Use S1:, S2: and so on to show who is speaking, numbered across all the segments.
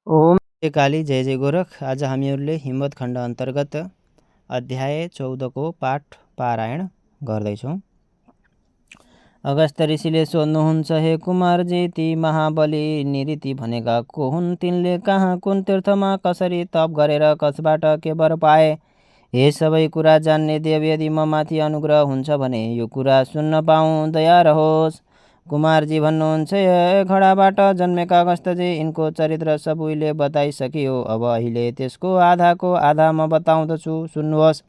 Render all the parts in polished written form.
S1: ओम जय काली जय जय गोरख। आज हामीहरूले हिम्मत खण्ड अन्तर्गत अध्याय 14 को पाठ पारायण गर्दैछौँ। अगस्त्य ऋषिले सोध्नुहुन्छ, हे कुमारजी, ती महाबली निरीति भनेका को हुन्? तिनले कहाँ कुन तीर्थमा कसरी तप गरेर कसबाट के वर पाए? हे सबै कुरा जान्ने देव, यदि म माथि अनुग्रह हुन्छ भने यो कुरा सुन्न पाऊँ, दया रहोस्। कुमारजी भन्नुहुन्छ, घडाबाट जन्मेका अगस्त्यजी, यिनको चरित्र सब उहिले बताइसकियो। अब अहिले त्यसको आधाको आधा म बताउँदछु, सुन्नुहोस्।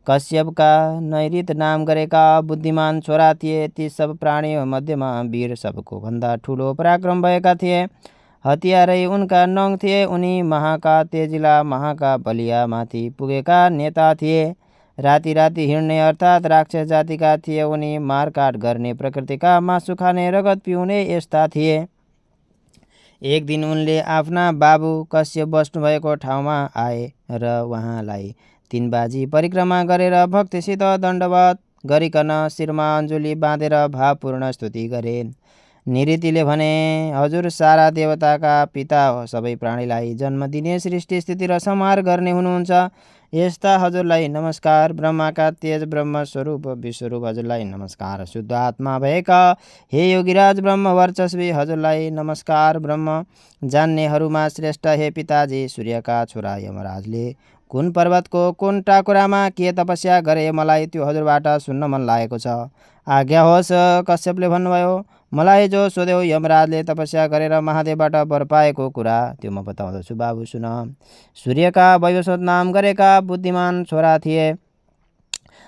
S1: कश्यपका नैऋत नाम गरेका बुद्धिमान छोरा थिए। ती सब प्राणी मध्येमा वीर सबको भन्दा ठुलो पराक्रम भएका थिए। हतियारै उनका नङ थिए। उनी महाका तेजिला महाका बलिया माथि पुगेका नेता थिए। राति राति हिँड्ने अर्थात् राक्षस जातिका थिए। उनी मारकाट गर्ने, प्रकृतिका मासु खाने, रगत पिउने यस्ता थिए। एक दिन उनले आफ्ना बाबु कश्यप बस्नुभएको ठाउँमा आए र उहाँलाई 3 बाजी परिक्रमा गरेर भक्तिसित दण्डवत गरिकन शिरमा अञ्जुली बाँधेर भावपूर्ण स्तुति गरे। निरीतिले भने, हजुर सारा देवताका पिता हो, सबै प्राणीलाई जन्म दिने, सृष्टि स्थिति र संहार गर्ने हुनुहुन्छ। यस्ता हजुरलाई नमस्कार। ब्रह्माका तेज ब्रह्मस्वरूप विश्वरूप हजुरलाई नमस्कार। शुद्ध आत्मा भएका हे योगीराज ब्रह्म वर्चस्वी हजुरलाई नमस्कार। ब्रह्म जान्नेहरूमा श्रेष्ठ हे पिताजी, सूर्यका छोरा यमराजले कुन पर्वतको कुन टाकुरामा के तपस्या गरे, मलाई त्यो हजुरबाट सुन्न मन लागेको छ। आज्ञा होस्। कश्यपले भन्नुभयो, मलाई जो सोध्यो, यमराजले तपस्या गरेर महादेवबाट वर पाएको कुरा, त्यो म बताउँदछु, बाबु सुन। सूर्यका वैवस्वत नाम गरेका बुद्धिमान छोरा थिए,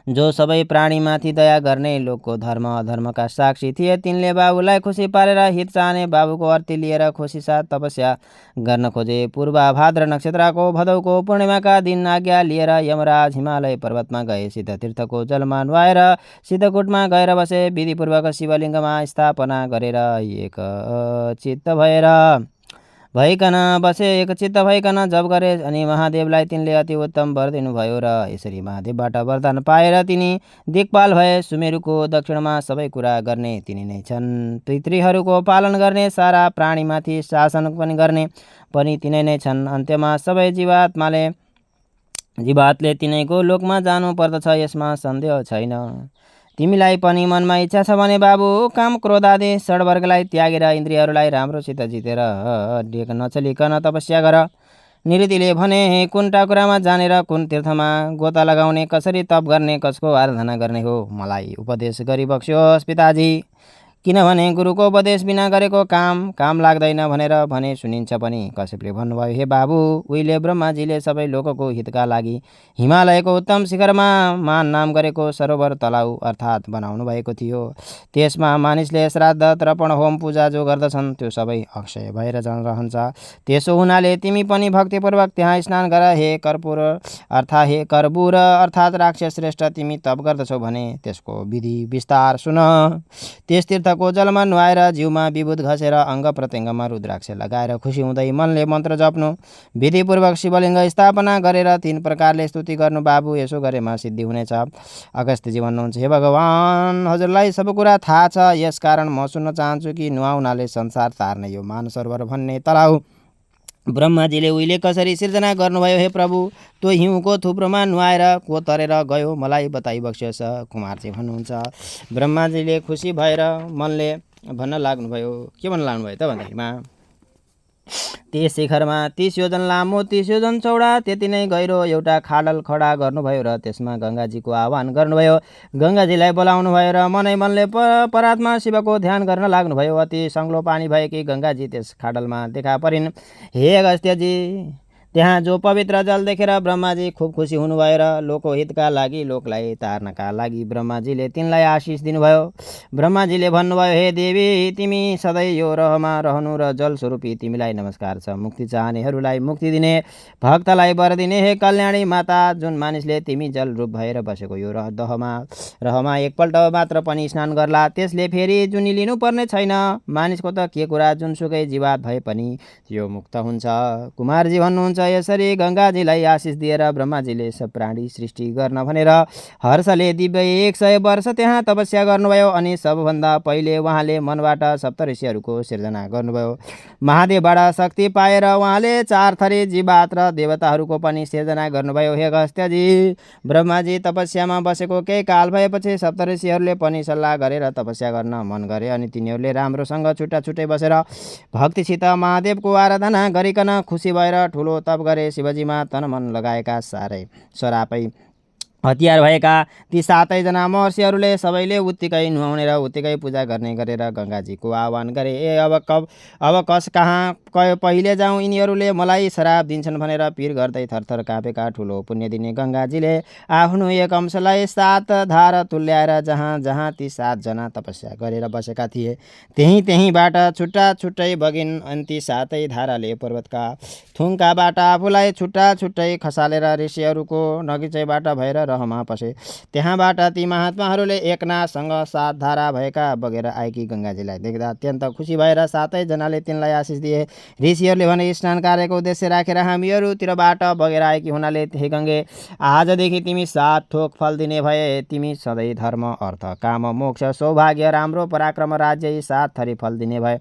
S1: जो सबै प्राणीमाथि दया गर्ने, लोकको धर्म अधर्मका साक्षी थिए। तिनले बाबुलाई खुसी पारेर हित चाहने बाबुको अर्थी लिएर खुसी साथ तपस्या गर्न खोजे। पूर्वाभाद्र नक्षत्रको भदौको पूर्णिमाका दिन आज्ञा लिएर यमराज हिमालय पर्वतमा गए। सिद्धतीर्थको जलमा नुहाएर सिद्धकुटमा गएर बसे। विधिपूर्वक शिवलिङ्गमा स्थापना गरेर एक चित्त भइकन जप गरे अनि महादेवलाई तिनले अति उत्तम वर दिनुभयो र यसरी महादेवबाट वरदान पाएर तिनी दिक्पाल भए। सुमेरुको दक्षिणमा सबै कुरा गर्ने तिनी नै छन्। पितृहरूको पालन गर्ने, सारा प्राणीमाथि शासन पनि गर्ने पनि तिनै नै छन्। अन्त्यमा सबै जीवात्ले तिनैको लोकमा जानु पर्दछ, यसमा सन्देह छैन। तिमीलाई पनि मनमा इच्छा छ भने बाबु, काम क्रोध आदि षड्वर्गलाई त्यागेर इन्द्रियहरूलाई राम्रोसित जितेर डेक नचलिकन तपस्या गर। निरीतिले भने, कुन टाकुरामा जानेर कुन तीर्थमा गोता लगाउने, कसरी तप गर्ने, कसको आराधना गर्ने हो, मलाई उपदेश गरी बक्स्योस् पिताजी। किनभने गुरुको उपदेश बिना गरेको काम लाग्दैन भनेर भने सुनिन्छ पनि। कश्यपले भन्नुभयो, हे बाबु, उहिले ब्रह्माजीले सबै लोकको हितका लागि हिमालयको उत्तम शिखरमा मान नाम गरेको सरोवर तलाउ अर्थात् बनाउनु भएको थियो। त्यसमा मानिसले श्राद्ध तर्पण होम पूजा जो गर्दछन् त्यो सबै अक्षय भएर रहन्छ। त्यसो हुनाले तिमी पनि भक्तिपूर्वक त्यहाँ स्नान गर। हे कर्बुर अर्थात् राक्षस श्रेष्ठ, तिमी तप गर्दछौ भने त्यसको विधि विस्तार सुन। त्यस तीर्थको जलमा नुहाएर जिउमा विभूत घसेर अङ्ग प्रत्यङ्गमा रुद्राक्ष लगाएर खुसी हुँदै मनले मन्त्र जप्नु। विधिपूर्वक शिवलिङ्ग स्थापना गरेर 3 प्रकारले स्तुति गर्नु। बाबु, यसो गरेमा सिद्धि हुनेछ। अगस्त्यजी भन्नुहुन्छ, हे भगवान, हजुरलाई सब कुरा थाहा छ, यसकारण म सुन्न चाहन्छु कि नुहाउनाले संसार तार्ने यो मानसरोवर भन्ने तलाउ ब्रह्माजीले उहिले कसरी सिर्जना गर्नुभयो? हे प्रभु, त्यो हिउँको थुप्रोमा नुहाएर को तरेर गयो, मलाई बताइबक्स्योस्। कुमारजी भन्नुहुन्छ, ब्रह्माजीले खुसी भएर मनले भन्न लाग्नुभयो। के भन्न लाग्नुभयो त भन्दाखेरिमा, त्यस शिखरमा 30 योजन लामो 30 योजन चौडा त्यति नै गहिरो एउटा खाडल खडा गर्नुभयो र त्यसमा गङ्गाजीको आह्वान गर्नुभयो। गङ्गाजीलाई बोलाउनु भयो र मनैमनले परात्मा शिवको ध्यान गर्न लाग्नुभयो। अति सङ्लो पानी भएकी गङ्गाजी त्यस खाडलमा देखा परिन्। हे अगस्त्यजी, त्यहाँ जो पवित्र जल देखेर ब्रह्माजी खुब खुसी हुनुभयो र लोकको हितका लागि, लोकलाई तार्नका लागि ब्रह्माजीले तिनलाई आशिष दिनुभयो। ब्रह्माजीले भन्नुभयो, हे देवी, तिमी सधैँ यो रहमा रहनु र जल स्वरूपी तिमीलाई नमस्कार छ। मुक्ति चाहनेहरूलाई मुक्ति दिने, भक्तलाई वर दिने हे कल्याणी माता, जुन मानिसले तिमी जल रूप भएर बसेको यो रहमा एकपल्ट मात्र पनि स्नान गर्ला, त्यसले फेरि जुनी लिनु पर्ने छैन। मानिसको त के कुरा, जुनसुकै जीवात भए पनि यो मुक्त हुन्छ। कुमारजी भन्नुहुन्छ, यसरी गङ्गाजीलाई आशिष दिएर ब्रह्माजीले सब प्राणी सृष्टि गर्न भनेर हर्षले दिव्य 100 वर्ष त्यहाँ तपस्या गर्नुभयो अनि सबभन्दा पहिले उहाँले मनबाट सप्तऋषिहरूको सिर्जना गर्नुभयो। महादेवबाट शक्ति पाएर उहाँले 4 थरी जीवात र देवताहरूको पनि सिर्जना गर्नुभयो। हे अगस्त्यजी, ब्रह्माजी तपस्यामा बसेको केही काल भएपछि सप्तऋषिहरूले पनि सल्लाह गरेर तपस्या गर्न मन गरे अनि तिनीहरूले राम्रोसँग छुट्टा छुट्टै बसेर भक्तिसित महादेवको आराधना गरिकन खुसी भएर ठुलो तप गरे। शिवजीमा तन मन लगाएका साह्रै सरापै हतियार भएका ती 7 जना महर्षिहरूले सबैले उत्तिकै नुहाउने र उत्तिकै पूजा गर्ने गरेर गङ्गाजीको आह्वान गरे। अब कस कहाँ पहिले जाउँ, यिनीहरूले मलाई श्राप दिन्छन् भनेर पिर गर्दै थरथर काँपेका ठुलो पुण्य दिने गङ्गाजीले आफ्नो एक अंशलाई 7 धार तुल्याएर जहाँ जहाँ ती 7 जना तपस्या गरेर बसेका थिए त्यहीँबाट छुट्टा छुट्टै बगिन्। अनि ती 7 धाराले पर्वतका थुङ्काबाट आफूलाई छुट्टा छुट्टै खसालेर ऋषिहरूको नगिचैबाट भएर रहमा पसे। त्यहाँबाट ती महात्माहरूले एकनासँग 7 धारा भएका बगेर आएकी गङ्गाजीलाई देख्दा अत्यन्त खुसी भएर 7 जनाले तिनलाई आशिष दिए। ऋषिहरूले भने, स्नान कार्यको उद्देश्य राखेर हामीहरूतिरबाट बगेर आएकी हुनाले हे गङ्गे, आजदेखि तिमी 7 थोक फल दिने भए। तिमी सधैँ धर्म, अर्थ, काम, मोक्ष, सौभाग्य, राम्रो पराक्रम, राज्य यी 7 थरी फल दिने भए।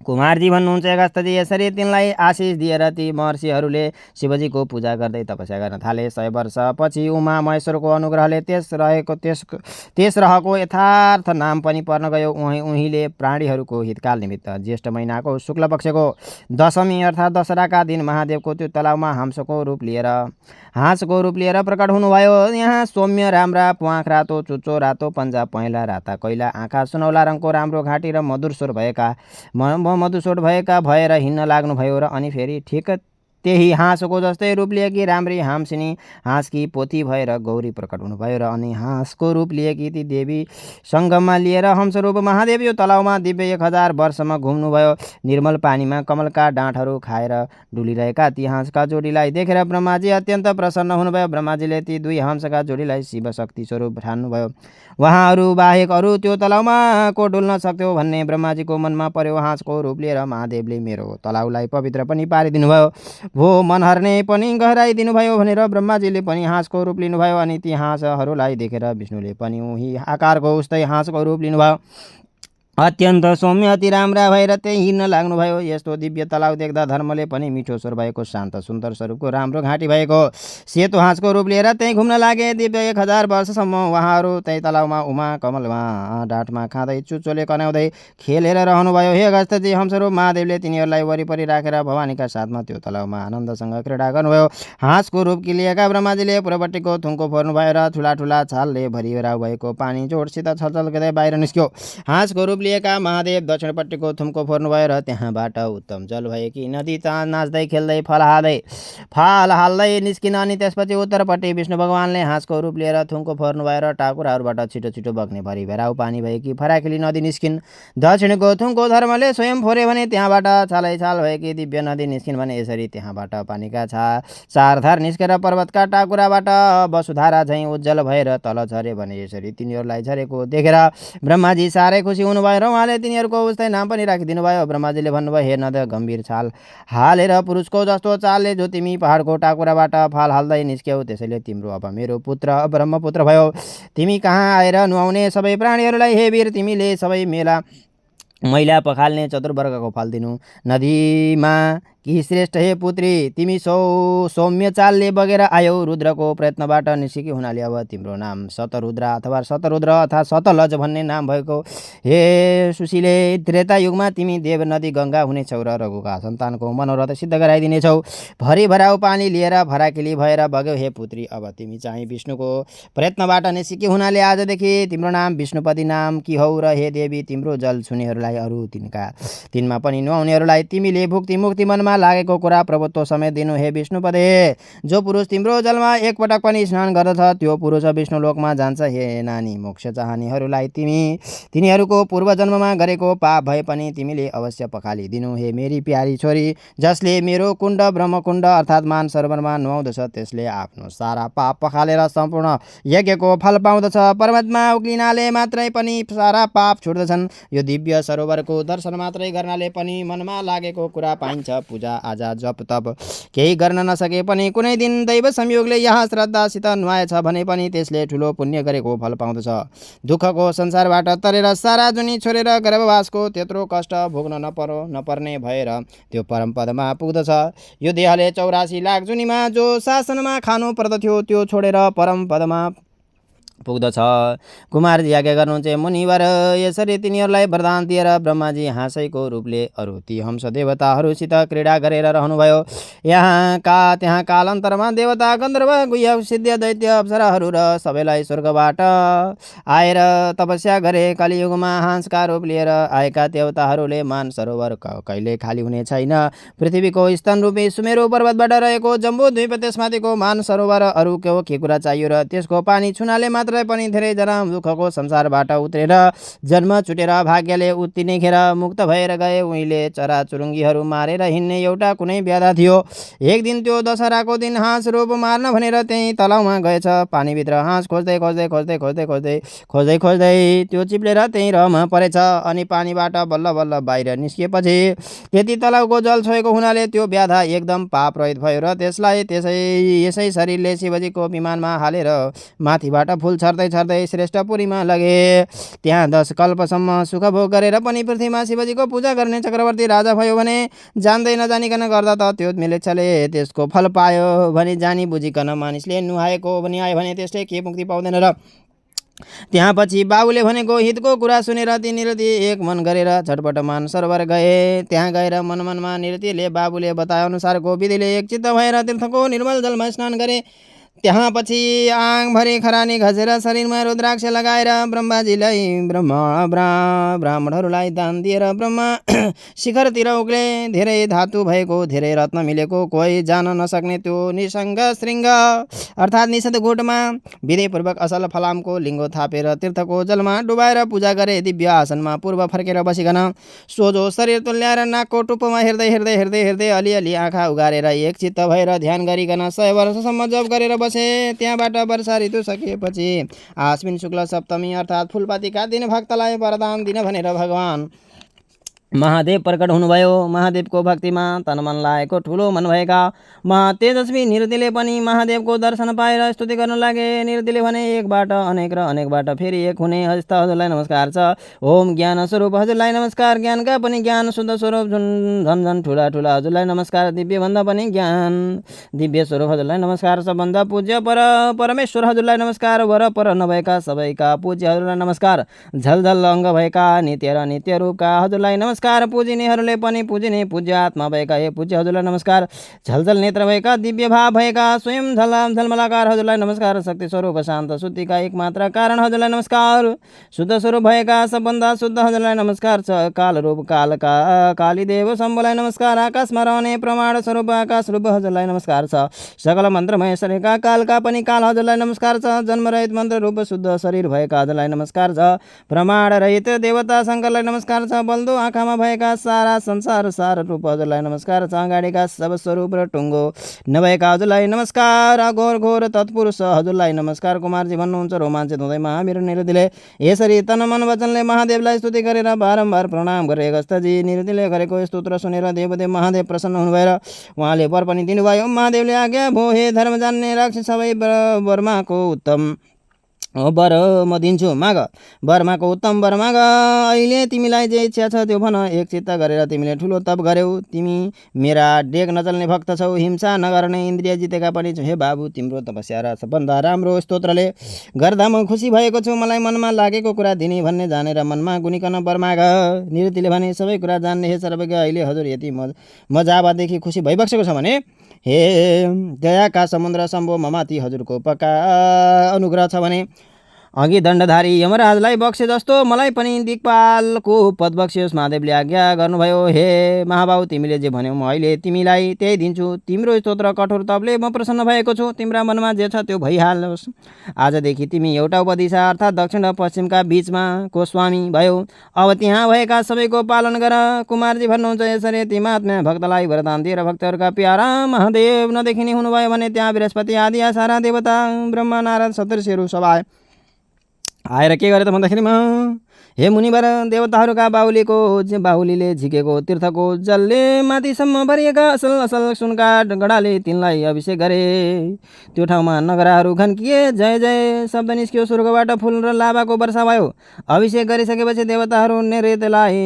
S1: कुमारजी भन्नुहुन्छ, अगस्त्यजी, यसरी तिनलाई आशिष दिएर ती महर्षिहरूले शिवजीको पूजा गर्दै तपस्या गर्न थाले। 100 वर्षपछि उमा महेश्वरको अनुग्रहले त्यस रहको यथार्थ नाम पनि पर्न गयो। उहीले प्राणीहरूको हितकाल निमित्त ज्येष्ठ महिनाको शुक्ल पक्षको दशमी अर्थात् दशहराका दिन महादेवको त्यो तलाउमा हाँसको रूप लिएर प्रकट हुनुभयो। यहाँ सौम्य राम्रा प्वाँख रातो, चुच्चो रातो, पन्जा पहेँला, राता कैला, आँखा सुनौला रङको राम्रो घाँटी र मधुर स्वर भएका भएर हिँड्न लाग्नुभयो। र अनि फेरि ठिक त्यही हाँसको जस्तै रूप लिएकी राम्री हाम्सिनी हाँसकी पोथी भएर गौरी प्रकट हुनुभयो। र अनि हाँसको रूप लिएकी ती देवी सङ्गममा लिएर हंसरूप महादेव यो तलाउमा दिव्य 1000 वर्षमा घुम्नुभयो। निर्मल पानीमा कमलका डाँठहरू खाएर डुलिरहेका ती हाँसका जोडीलाई देखेर ब्रह्माजी अत्यन्त प्रसन्न हुनुभयो। ब्रह्माजीले ती 2 हाँसका जोडीलाई शिव शक्ति स्वरूप ठान्नुभयो। उहाँहरू बाहेक अरू त्यो तलाउमा को डुल्न सक्थ्यो भन्ने ब्रह्माजीको मनमा पर्यो। हाँसको रूप लिएर महादेवले मेरो तलाउलाई पवित्र पनि पारिदिनुभयो, भो मन हर्ने पनि गहराइदिनुभयो भनेर ब्रह्माजीले पनि हाँसको रूप लिनुभयो। अनि ती हाँसहरूलाई देखेर विष्णुले पनि उही आकारको उस्तै हाँसको रूप लिनुभयो। अत्यन्त सौम्य अति राम्रा भएर त्यही हिँड्न लाग्नुभयो। यस्तो दिव्य तलाउ देख्दा धर्मले पनि मिठो स्वर भएको, शान्त सुन्दर स्वरूपको, राम्रो घाँटी भएको सेतो हाँसको रूप लिएर त्यही घुम्न लागे। दिव्य 1000 वर्षसम्म उहाँहरू त्यही तलाउमा उमा कमलमा डाँठमा खाँदै चुच्चोले कन्याउँदै खेलेर रहनुभयो। हे अगस्त्यजी, हंसरूप महादेवले तिनीहरूलाई वरिपरि राखेर भवानीका साथमा त्यो तलाउमा आनन्दसँग क्रीडा गर्नुभयो। हाँसको रूप लिएका ब्रह्माजीले पूर्वपट्टिको थुङ्को फोर्नुभयो र ठुला ठुला छालले भरिभराउ भएको पानी जोडसित छलछल बाहिर निस्क्यो। हाँसको रूप लिएका महादेव दक्षिणपट्टिको थुम्को फोर्नुभयो र त्यहाँबाट उत्तम जल भएकी नदी नाच्दै खेल्दै फाल हाल्दै निस्किन। अनि त्यसपछि उत्तरपट्टि विष्णु भगवानले हाँसको रूप लिएर थुम्को फोर्नुभयो र टाकुराहरूबाट छिटो छिटो बग्ने भरिभराउ पानी भएकी फराकिली नदी निस्किन्। दक्षिणको थुम्को धर्मले स्वयं फोरे भने त्यहाँबाट छालै छाल भएकी दिव्य नदी निस्किन् भने यसरी त्यहाँबाट पानीका 4 धार निस्केर पर्वतका टाकुराबाट वसुधारा झैँ उज्जवल भएर तल झरे भने यसरी तिनीहरूलाई झरेको देखेर ब्रह्माजी साह्रै खुसी हुनुभयो र उहाँले तिनीहरूको उस्तै नाम पनि राखिदिनु भयो। ब्रह्माजीले भन्नुभयो, हे नद, गम्भीर छाल हालेर पुरुषको जस्तो चालले जो तिमी पहाडको टाकुराबाट फाल हाल्दै निस्क्यौ, त्यसैले तिम्रो अब मेरो पुत्र ब्रह्मपुत्र भयो। तिमी कहाँ आएर नुहाउने सबै प्राणीहरूलाई हे वीर, तिमीले सबै मैला पखाल्ने चतुर्वर्गको फल दिनु। नदीमा कि श्रेष्ठ हे पुत्री, तिमी सौम्य चालले बगेर आयौ। रुद्रको प्रयत्नबाट निस्केकी हुनाले अब तिम्रो नाम शतरुद्र अथवा सतलज भन्ने नाम भएको। हे सुशीले, त्रेता युगमा तिमी देव नदी गङ्गा हुनेछौ र रघुका सन्तानको मनोरथ सिद्ध गराइदिनेछौ। भरिभराउ पानी लिएर फराकिली भएर बग्यौ। हे पुत्री, अब तिमी चाहिँ विष्णुको प्रयत्नबाट निस्केकी हुनाले आजदेखि तिम्रो नाम विष्णुपति नाम कि हौ। र हे देवी, तिम्रो जल छुनेहरूलाई अरू तिनमा पनि नुहाउनेहरूलाई तिमीले भुक्ति मुक्ति मनमा लागेको कुरा प्रभुत्व समेत दिनु। हे विष्णुपदे, जो पुरुष तिम्रो जलमा एकपटक पनि स्नान गर्दछ त्यो पुरुष विष्णुलोकमा जान्छ। हे नानी, मोक्ष चाहनेहरूलाई तिनीहरूको पूर्व जन्ममा गरेको पाप भए पनि तिमीले अवश्य पखालिदिनु। हे मेरी प्यारी छोरी, जसले मेरो कुण्ड ब्रह्मकुण्ड अर्थात् मान सरोवरमा नुहाउँदछ त्यसले आफ्नो सारा पाप पखालेर सम्पूर्ण यज्ञको फल पाउँदछ। परमात्मा उक्लिनाले मात्रै पनि सारा पाप छुट्दछन्। यो दिव्य सरोवरको दर्शन मात्रै गर्नाले पनि मनमा लागेको कुरा पाइन्छ। पूजा आजा जप तप केही गर्न नसके पनि कुनै दिन दैव संयोगले यहाँ श्रद्धासित नुहाएछ भने पनि त्यसले ठुलो पुण्य गरेको फल पाउँदछ। दुःखको संसारबाट तरेर सारा जुनी छोडेर गर्भवासको त्यत्रो कष्ट भोग्न नपर्ने भएर त्यो परम पदमा पुग्दछ। यो देहले 84 लाख जुनीमा जो शासनमा खानु पर्दथ्यो त्यो छोडेर परम पदमा पुग्दछ। कुमारजी आज्ञा गर्नुहुन्छ मुनिवर। यसरी तिनीहरूलाई वरदान दिएर ब्रह्माजी हाँसैको रूपले अरू ती हंस देवताहरूसित क्रीडा गरेर रहनुभयो। त्यहाँ कालान्तरमा देवता गन्धर्व गुह्य सिद्ध दैत्य अप्सराहरू र सबैलाई स्वर्गबाट आएर तपस्या गरे। कलियुगमा हाँसका रूप लिएर आएका देवताहरूले मान सरोवर कहिले खाली हुने छैन। पृथ्वीको स्तन रूपी सुमेरु पर्वतबाट रहेको जम्बू द्वीप त्यसमाथिको मान सरोवर अरूको के कुरा चाहियो र त्यसको पानी छुनाले मात्रै पनि धेरैजना दुःखको संसारबाट उत्रेर जन्म छुटेर भाग्यले उत्तिने खेर मुक्त भएर गए। उहिले चराचुरुङ्गीहरू मारेर हिँड्ने एउटा कुनै व्याधा थियो। एक दिन त्यो दशहराको दिन हाँस रूप मार्न भनेर त्यही तलाउमा गएछ। पानीभित्र हाँस खोज्दै खोज्दै खोज्दै खोज्दै खोज्दै खोज्दै खोज्दै त्यो चिप्लेर त्यही रहमा परेछ। अनि पानीबाट बल्ल बल्ल बाहिर निस्किएपछि त्यति तलाउको जल छोएको हुनाले त्यो व्याधा एकदम पाप रहित भयो र त्यसलाई यसै शरीरले शिवजीको विमानमा हालेर माथिबाट फुल छर्दै छर्दै श्रेष्ठपुरीमा लगे। त्यहाँ 10 कल्पसम्म सुख भोग गरेर पनि पृथ्वीमा शिवजीको पूजा गर्ने चक्रवर्ती राजा भयो भने जान्दै नजानिकन गर्दा त त्यो मिलेच्छले त्यसको फल पायो भने जानी बुझिकन मानिसले नुहाएको पनि आयो भने त्यसले के मुक्ति पाउँदैन र। त्यहाँ पछि बाबुले भनेको हितको कुरा सुनेर ती निरति एक मन गरेर झटपट मान सरोवर गए। त्यहाँ गएर मनमनमा निरतिले बाबुले बताए अनुसारको विधिले एकचित्त भएर तीर्थको निर्मल जलमा स्नान गरे। त्यहाँ पछि आङभरि खरानी घसेर शरीरमा रुद्राक्ष लगाएर ब्रह्माजीलाई ब्राह्मणहरूलाई दान दिएर ब्रह्मा शिखरतिर उक्ले। धेरै धातु भएको धेरै रत्न मिलेको कोही जान नसक्ने त्यो निसङ्ग श्रृङ्ग अर्थात् निषेध घुटमा विधिपूर्वक असल फलामको लिङ्गो थापेर तीर्थको जलमा डुबाएर पूजा गरे। दिव्य आसनमा पूर्व फर्केर बसिकन सोझो शरीर तुल्याएर नाकको टुप्पोमा हेर्दै हेर्दै हेर्दै हेर्दै अलिअलि आँखा उगारेर एकचित्त भएर ध्यान गरिकन 100 वर्षसम्म जप गरेर बसे। त्यहाँबाट वर्षा ऋतु सकिएपछि आश्विन शुक्ल सप्तमी अर्थात् फुलपातीका दिन भक्तलाई वरदान दिन भनेर भगवान महादेव प्रकट हुनुभयो। महादेवको भक्तिमा तनमन लागेको ठुलो मन भएका महातेजस्वी निरतिले पनि महादेवको दर्शन पाएर स्तुति गर्न लागे। निरतिले भने एकबाट अनेक र अनेकबाट फेरि एक हुने हस्त हजुरलाई नमस्कार छ। ओम ज्ञान स्वरूप हजुरलाई नमस्कार। ज्ञानका पनि ज्ञान शुद्ध स्वरूप झन् झन् ठुला ठुला हजुरलाई नमस्कार। दिव्य भन्दा पनि ज्ञान दिव्य स्वरूप हजुरलाई नमस्कार। सबभन्दा पूज्य परमेश्वर हजुरलाई नमस्कार। वर पर नभएका सबैका पूज्य हजुरलाई नमस्कार। झलझल अङ्ग भएका नित्य र नित्य रूपका हजुरलाई नमस्कार। पुजिनेहरूले पनि पुजिने पूज्य आत्मा भएका हे पूज्य हजुरलाई नमस्कार। झलझल नेत्र भएका दिव्य भाव भएका स्वयं झलमलाकार हजुरलाई नमस्कार। शक्ति स्वरूप शान्त शुद्धिका एकमात्र कारण हजुरलाई नमस्कार। शुद्ध स्वरूप भएका सबभन्दा शुद्ध हजुरलाई नमस्कार छ। काल रूप कालका कालीदेव शम्भुलाई नमस्कार। आकाशमा रहने प्रमाण स्वरूप आकाश रूप हजुरलाई नमस्कार छ। सकल मन्त्रमय शरीरका कालका पनि काल हजुरलाई नमस्कार छ। जन्मरहित मन्त्र रूप शुद्ध शरीर भएका हजुरलाई नमस्कार छ। प्रमाण रहित देवता शङ्करलाई नमस्कार छ। बल्दो आँखा भएका सारा संसार सार रूप हजुरलाई नमस्कार छ। अगाडिका सब स्वरूप र टुङ्गो नभएका हजुरलाई नमस्कार। घोर घोर तत्पुरुष हजुरलाई नमस्कार। कुमारजी भन्नुहुन्छ रोमाञ्चित हुँदै महावीर निरतिले यसरी तन मन वचनले महादेवलाई स्तुति गरेर बारम्बार प्रणाम गरे। अगस्त्यजी निरतिले गरेको स्तोत्र सुनेर देवदेव महादेव प्रसन्न हुनुभएर उहाँले वर पनि दिनुभयो। महादेवले आज्ञा भो हे धर्म जान्ने राक्षस सबै वर्माको उत्तम वर म दिन्छु माग। वर्माको उत्तम वर माग। अहिले तिमीलाई जे इच्छा छ त्यो भन। एकचित्त गरेर तिमीले ठुलो तप गर्यौ। तिमी मेरा डेग नचल्ने भक्त छौ। हिंसा नगर्ने इन्द्रिय जितेका पनि छौ। हे बाबु तिम्रो तपस्या र सबभन्दा राम्रो स्तोत्रले गर्दा म खुसी भएको छु। मलाई मनमा लागेको कुरा दिने भन्ने जानेर मनमा गुनिकन वर माग। निरतिले भने सबै कुरा जान्ने हे सर्वज्ञ अहिले हजुर यति मजाबादेखि खुसी भइबसेको छ भने हे दयाका समुद्र शम्भो ममाथि हजुरको पक्का अनुग्रह छ भने अघि दण्डधारी यमराजलाई बक्से जस्तो मलाई पनि दिक्पालको पद बक्सियोस्। महादेवले आज्ञा गर्नुभयो। हे महाबाबु तिमीले जे भन्यौ म अहिले तिमीलाई त्यही दिन्छु। तिम्रो स्तोत्र कठोर तपले म प्रसन्न भएको छु। तिम्रा मनमा जे छ त्यो भइहालोस्। आजदेखि तिमी एउटा उपदिशा अर्थात् दक्षिण र पश्चिमका बिचमा को स्वामी भयो। अब त्यहाँ भएका सबैको पालन गर। कुमारजी भन्नुहुन्छ यसरी ती महात्मा भक्तलाई वरदान दिएर भक्तहरूका प्यारा महादेव नदेखिने हुनुभयो भने त्यहाँ बृहस्पति आदि सारा देवता ब्रह्मा नारद सप्तर्षिहरू सब आएर के गरे त भन्दाखेरिमा हे मुनिवर, देवताहरूका बाहुलीले झिकेको तीर्थको जलले माथिसम्म भरिएका असल असल सुनका गडाले तिनलाई अभिषेक गरे। त्यो ठाउँमा नगराहरू घन्किए, जय जय शब्द निस्कियो, स्वर्गबाट फुल र लाभाको वर्षा भयो। अभिषेक गरिसकेपछि देवताहरू निवृत्तिलाई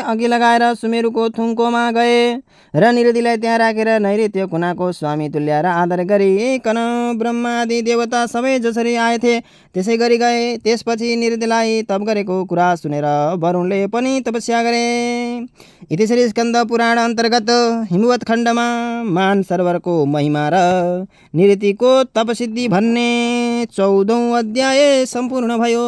S1: अघि लगाएर सुमेरुको थुङ्कोमा गए र निवृत्तिलाई त्यहाँ राखेर नैऋत्य कुनाको स्वामी तुल्याएर आदर गरिकन ब्रह्मादि देवता सबै जसरी आएथे त्यसै गरी गए। त्यसपछि निवृत्तिलाई तप गरेको कुरा सुनेर वरुणले पनि तपस्या गरे। इति श्री स्कन्द पुराण अन्तर्गत हिमवत खण्डमा मान सरोवरको महिमा र निवृत्तिको तपसिद्धि भन्ने 14औं अध्याय सम्पूर्ण भयो।